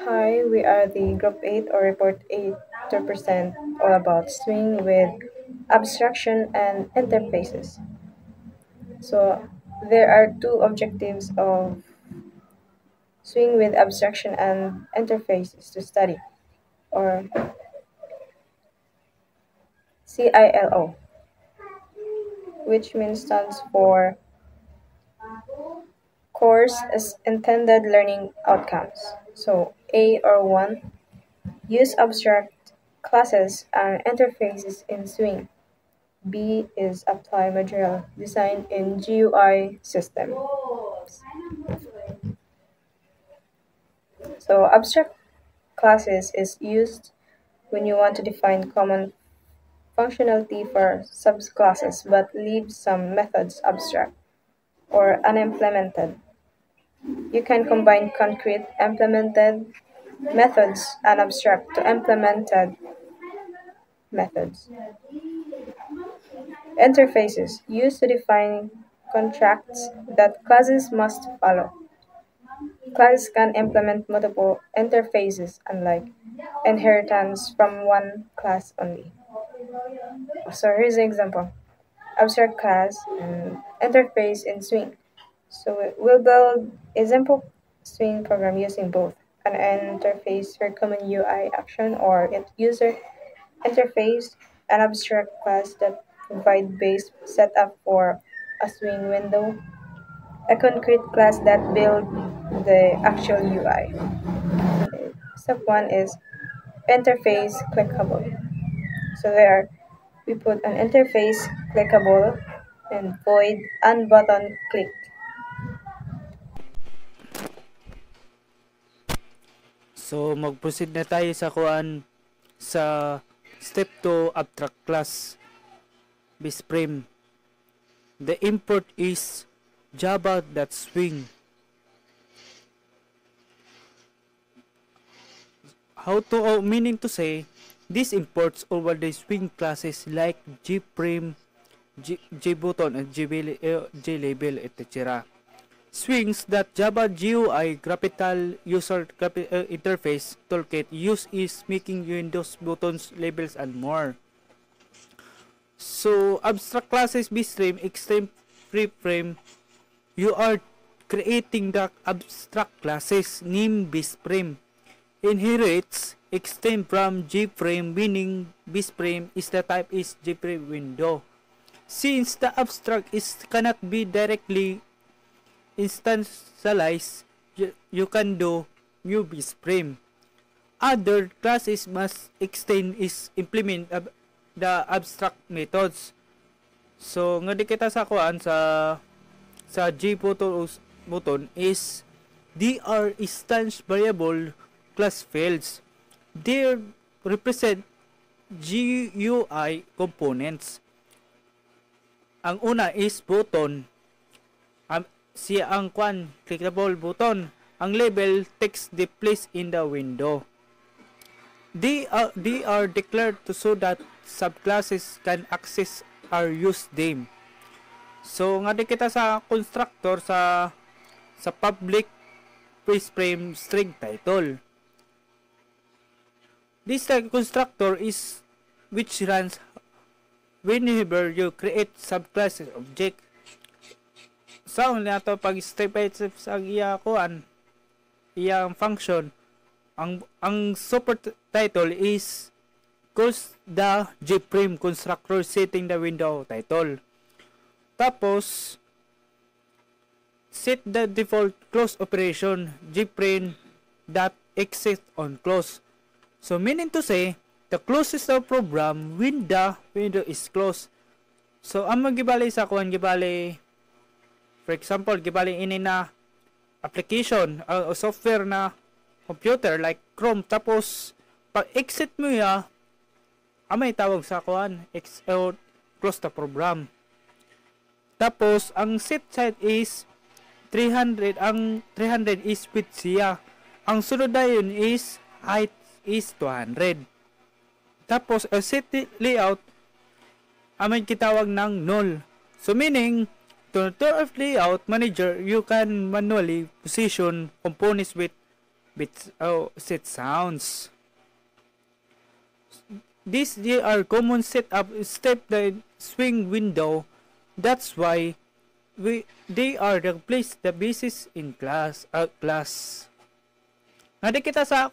Hi, we are the Group 8 or Report 8 to present all about swing with abstraction and interfaces. So, there are two objectives of swing with abstraction and interfaces to study, or CILO, which means stands for Course as Intended Learning Outcomes. So, A or 1, use abstract classes and interfaces in swing. B is apply material design in GUI system. So abstract classes is used when you want to define common functionality for subclasses but leave some methods abstract or unimplemented. You can combine concrete implemented methods and abstract to implemented methods. Interfaces used to define contracts that classes must follow. Classes can implement multiple interfaces, unlike inheritance from one class only. So here's an example. Abstract class and interface in Swing. So we'll build a simple Swing program using both an interface for common UI action or user interface, an abstract class that provide base setup for a Swing window, a concrete class that build the actual UI. Step one is interface clickable. So there we put an interface clickable and void and button click. So mag-proceed na tayo sa sa step 2 abstract class base frame. The import is java.swing. Meaning to say, this imports over the swing classes like gframe, gbutton, and glabel, etc. Swings.java GUI graphical user interface toolkit use is making Windows buttons, labels, and more. So, abstract classes bstream, extreme free frame, you are creating the abstract classes name bstream. Inherits extend from gframe, meaning bstream is the type is gframe window. Since the abstract is cannot be directly instantialized, you can do new bstream. Other classes must extend is implement the abstract methods. So nga di kita sa kuan sa G button is they are instance variable class fields. They represent GUI components. Ang una is button. Siya ang clickable button. Ang label text the place in the window. They are declared to so that subclasses can access or use them. So nga di kita sa constructor sa public frame string title. This constructor is which runs whenever you create subclasses object. So na to pag step by step sa iyang function, ang super title is calls the gframe constructor setting the window title. Tapos set the default close operation gframe dot exit on close. So meaning to say the closes the program when the window is closed. So ang magibali sa gibali, for example, gibali ini na application o software na computer like Chrome, tapos pag exit mo ya may tawag sa close the program. Tapos ang set side is 300, ang 300 is width siya, ang sunod na yun is height is 200. Tapos set layout may kitawag ng null. So meaning to turn off layout manager, you can manually position components with set sounds. These they are common setup step the swing window. That's why they are replace the basis in class. Nadi kita sa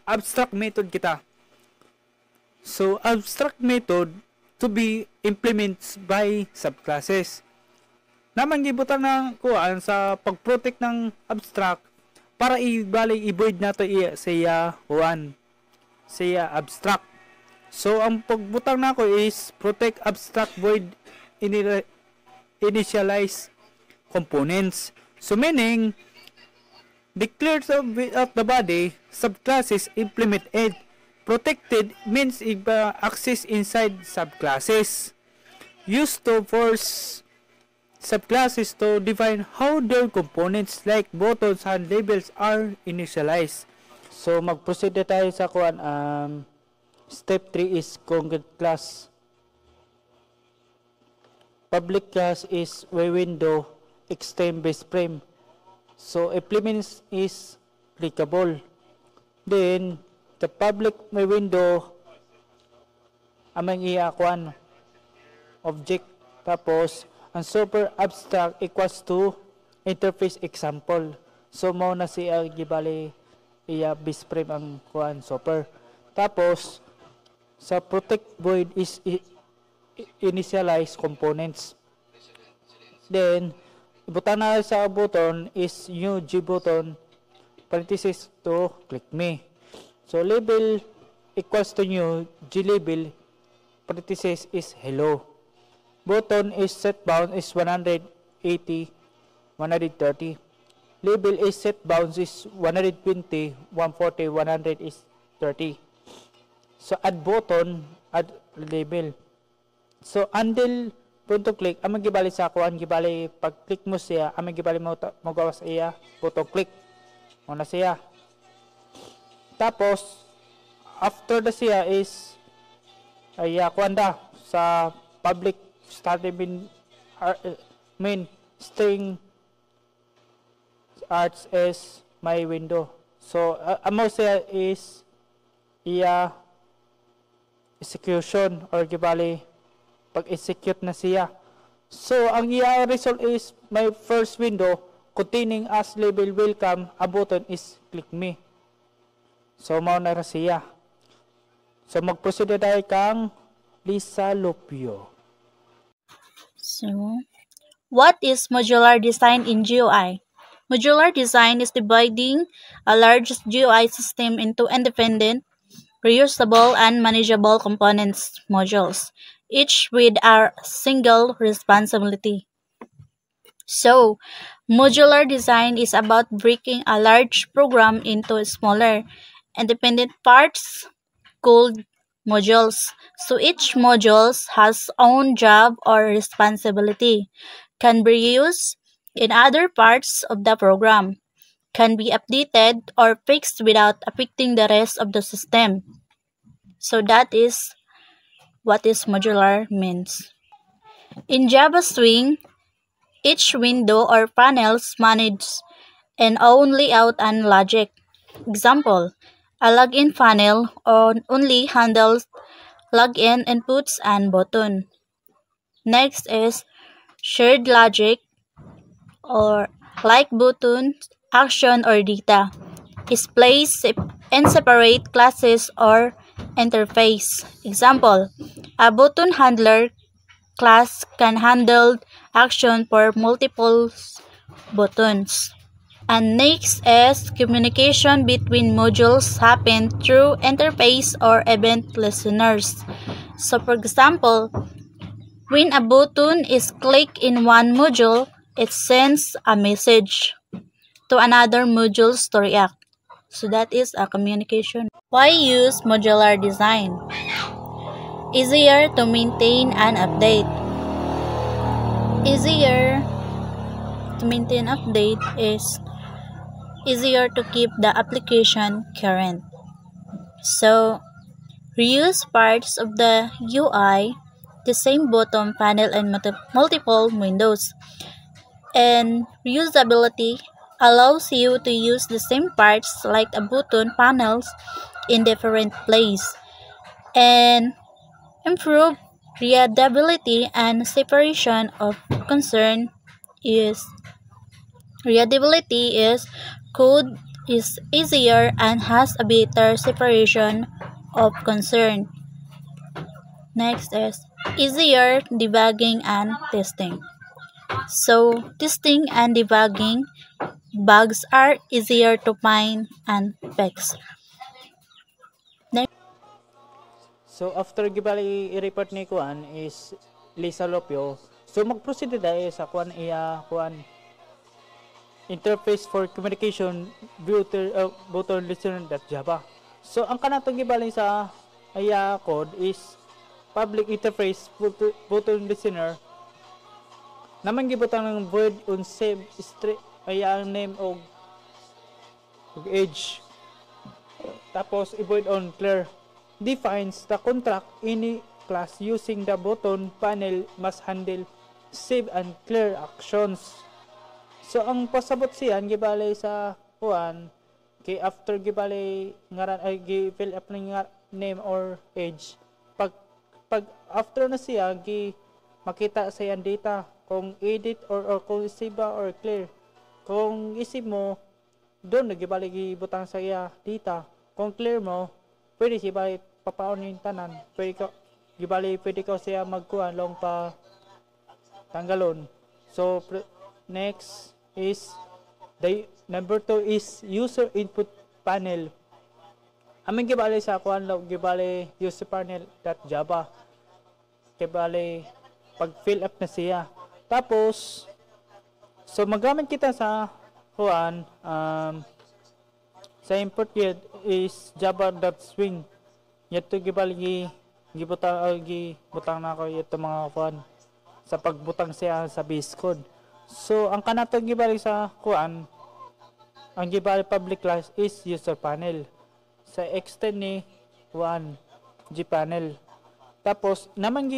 abstract method kita. So abstract method to be implemented by subclasses. Naman gibutan ng sa pag-protect ng abstract para i-void nato siya abstract. So ang pagbutang nako is protect abstract void initialize components. So meaning declared of the body subclasses implement it. Protected means access inside subclasses. Used to force subclasses to define how their components like buttons and labels are initialized. So mag-proceed na tayo sa step 3 is concrete class. Public class is window extend base frame. So implements is clickable. Then the public window amang object. Tapos ang super abstract equals to interface example. So mao na siya gibali base frame ang super. Tapos sa protect void is initialize components. Then ibutan na sa button is new G button parenthesis to click me. So label equals to new G label parenthesis is hello. Button is set bound is 180 130. Label is set bounds is 120 140 100 is 30. So add button, add label. So until punto click, amang gibali sa gibali pag click mo siya, amang gibali mo gawas iya button click. Muna siya. Tapos after the siya is sa public starting main string arts is my window. So amo siya is execution or gibali pag-execute na siya. So ang result is my first window containing as label welcome a button is click me. So mao na siya. So mag-proceed tayo kang Lisa Lopio. So what is modular design in GUI? Modular design is dividing a large GUI system into independent, reusable, and manageable components modules, each with a single responsibility. So, modular design is about breaking a large program into smaller, independent parts called modules. So each module has own job or responsibility, can be used in other parts of the program, can be updated or fixed without affecting the rest of the system. So that is what is modular means. In Java Swing, each window or panels manages an own layout and logic. Example, a login panel only handles login inputs and button. Next is shared logic, or like button, action, or data, is placed in separate classes or interface. Example, a button handler class can handle action for multiple buttons. And next is communication between modules happen through interface or event listeners. So for example, when a button is clicked in one module, it sends a message to another module to react. So that is a communication. Why use modular design? Easier to maintain and update. Easier to maintain and update is easier to keep the application current. So, reuse parts of the UI, the same button panel and multiple windows. And reusability allows you to use the same parts like a button panels in different places, and improve readability and separation of concern is readability is code is easier and has a better separation of concern. Next is easier debugging and testing. So testing and debugging bugs are easier to find and fix. Next, So after gibali i-report ni kuan is Lisa Lopio. So mag-proceed dahil sa kuan iya kuan interface for communication button listener.java. So ang kanatong gibali sa iya code is public interface button listener naman gibutang ng void on save string ay name og age, tapos i-void on clear defines the contract any class using the button panel must handle save and clear actions. So ang pasabot siyan gibali sa kuan kay after gibali ngaran ay gi-fill up ng name or age, pag after na siya makita sa yan data kung edit or kung save or clear. Kung isip mo doon nagibalik ibutang sa iya data, kung clear mo pwede siya balik papaon yung tanan, pwede ko siya magkuhan long pa tanggalon. So next is the number 2 is user input panel. Aming gibali sa kuan lo gibali user panel.java gibali pag fill up na siya. Tapos so magamit kita sa kuan sa import yet is java.swing. Yato gibali gibutang na ko ito mga kuan sa pagbutang siya sa base code. So ang kanatong gibali sa kuan ang gibali public class is user panel. Sa extend ni kuan gpanel. Tapos naman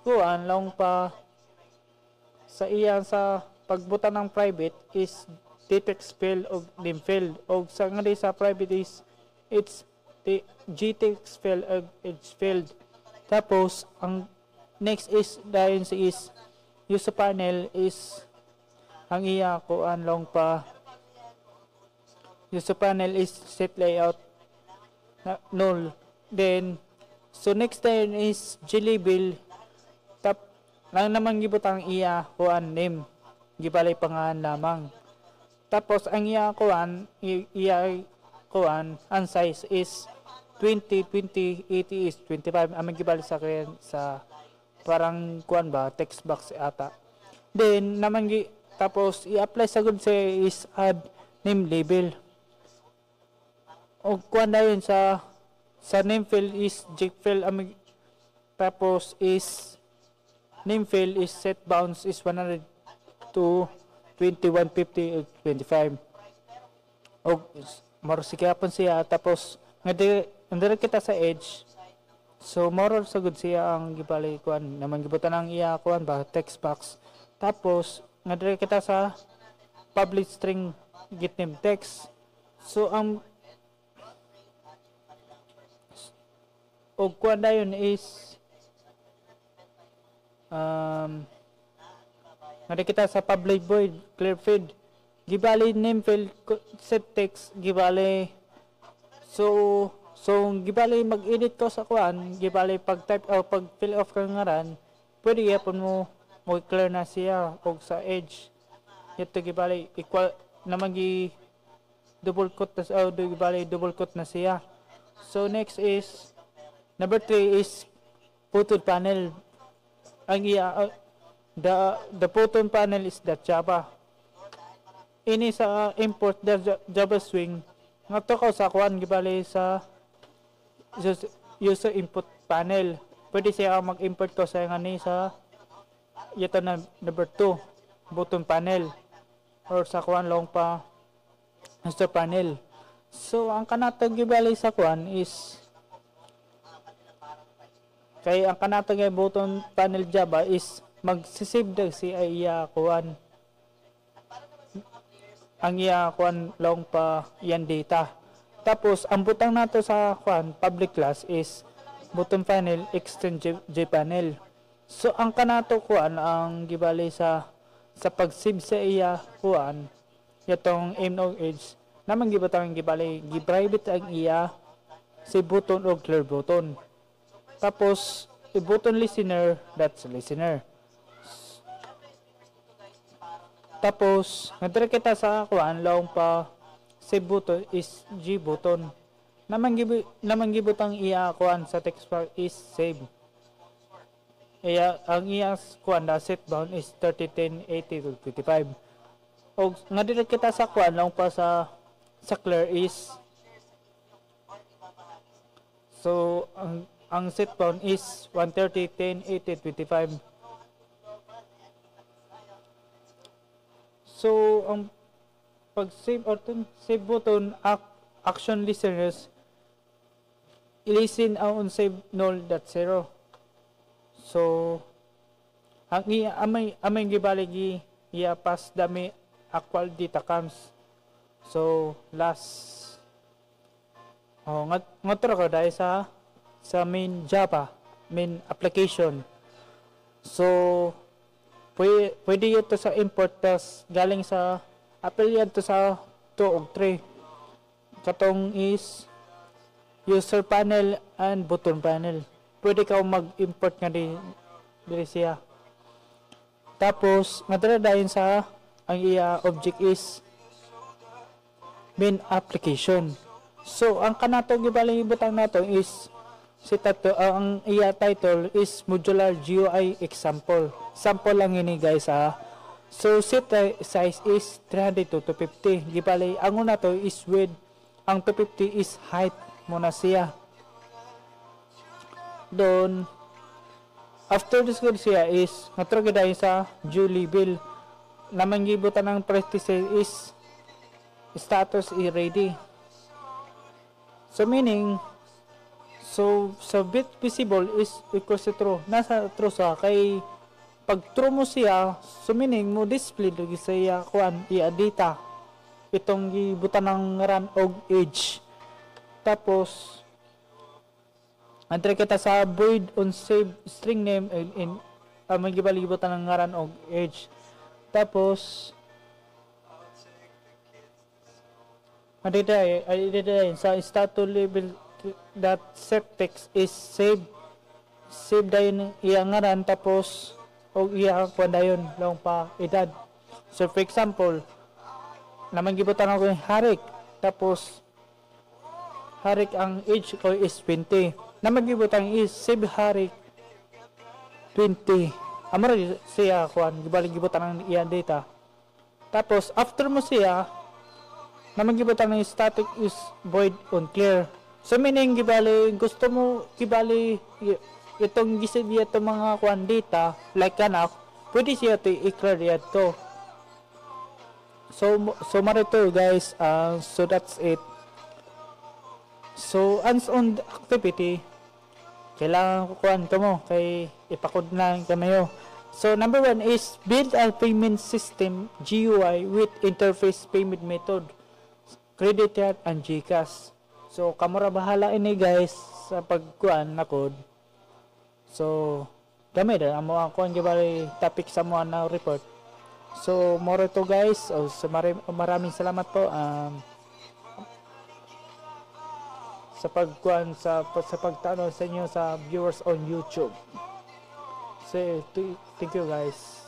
kuan lang pa sa iyan sa pagbutang ng private is text field o name field, o sa nga sa private is it's the gtext field o age field. Tapos ang next is dahil sa is user panel is ang iya kuan lang pa user panel is set layout null. Then so next time is glabel lang naman gibutang iya kuan name gibalay pangalan lamang. Tapos ang iya kuan ang size is 20 80 is 25 amang gibali sa sa parang kuan ba text box ata. Then naman tapos i-apply sa good say is add name label o kuan na yun sa name field is jfield tapos is name field is set bounds is 100 to 2150 25 o moro sikapon siya. Tapos nga kita sa edge, so moro sa good siya ang gibali kuan naman gibutan ang iya kuan ba text box. Tapos nga kita sa public string get name text, so ang og kuan dayon is nga kita sa public void clear feed gibali name field set text gibali so gibali mag-edit ko sa kuan gibali pag type o pag fill off ka ngaran pwede yapon mo clear na siya og sa edge ito gibali equal naman double quote na gibali double quote na siya. So next is number 3 is button panel. Ang the button panel is the Java. Ini sa import the Java swing. Ngato ko sa kuan gibali sa user input panel. Pwede siya mag-import ko sa ngani sa ito na number 2 button panel or sa kuan long pa user panel. So ang kanatong gibali sa kuan is kay ang kanatong button panel Java is magsisave dag si iya kuan ang iya kuan long pa yan data. Tapos ang butang nato sa kuan public class is button panel extend panel. So ang kanato kuan ang gibali sa pag-save sa iya kuan yatong aim og edge naman gibutang gibali gi-private ang iya si button o clear button. Tapos i-button listener, that's listener. Tapos nadre kita sa kuan laong pa save button is G button. Naman gibutang iya kuan sa text bar is save. Iya ang iya kuan na set bound is 30 10 80 to 55. Og nadre kita sa kuan laong pa sa clear is so ang set bound is 130 10 80 25. So ang pag save or save button action listeners i-listen ang unsave null.0. So ang amay gibaligi iya pass dami actual data comes. So last ngatro ko dahil sa main Java main application. So pwede ito sa import tas galing sa apply to sa 2 ug 3. Katong is user panel and button panel. Pwede ka mag-import nga diri siya. Tapos ngadala dayon sa ang iya object is main application. So ang kanato gibaling ibutang nato is ang iya title is modular GUI example. Sample lang ini guys ha. So set size is 300 to 250. Gibali ang una to is width, ang 250 is height muna siya. Doon after this siya is natrog dayon sa due label. Naman gibutan ng parenthesis is status is ready. So meaning so bit visible is equals to true. Nasa true sa kay pag true mo siya, so meaning mo display lagi sa iya kuan iya data. Itong gibutan ng run og age. Tapos andre kita sa void on save string name in magibalibutan ng run og age. Tapos adida sa status label that set text is save dayon iya ngaran tapos og iya kuan dayon long pa edad. So for example naman gibutan ako harik tapos harik ang age ko is 20. Naman gibutan is save harik 20. Amara siya kuan gibalik gibutan ang iya data. Tapos after mo siya naman gibutan ng static is void on clear. So meaning gibali gusto mo gibali itong gisid ito mga kuan data like kanak pwede siya to i-clear to. So marito guys so that's it. So hands-on activity kailangan kuan to mo kay ipakod na kamayo. So number 1 is build a payment system GUI with interface payment method credit card and GCash. So kamura bahala ini guys sa pagkuan na code. So dami ra amo ang kuan gibali topic sa mo na report. So more to guys. So maraming salamat po sa pagkuan sa pagtanong sa inyo sa viewers on YouTube. So thank you guys.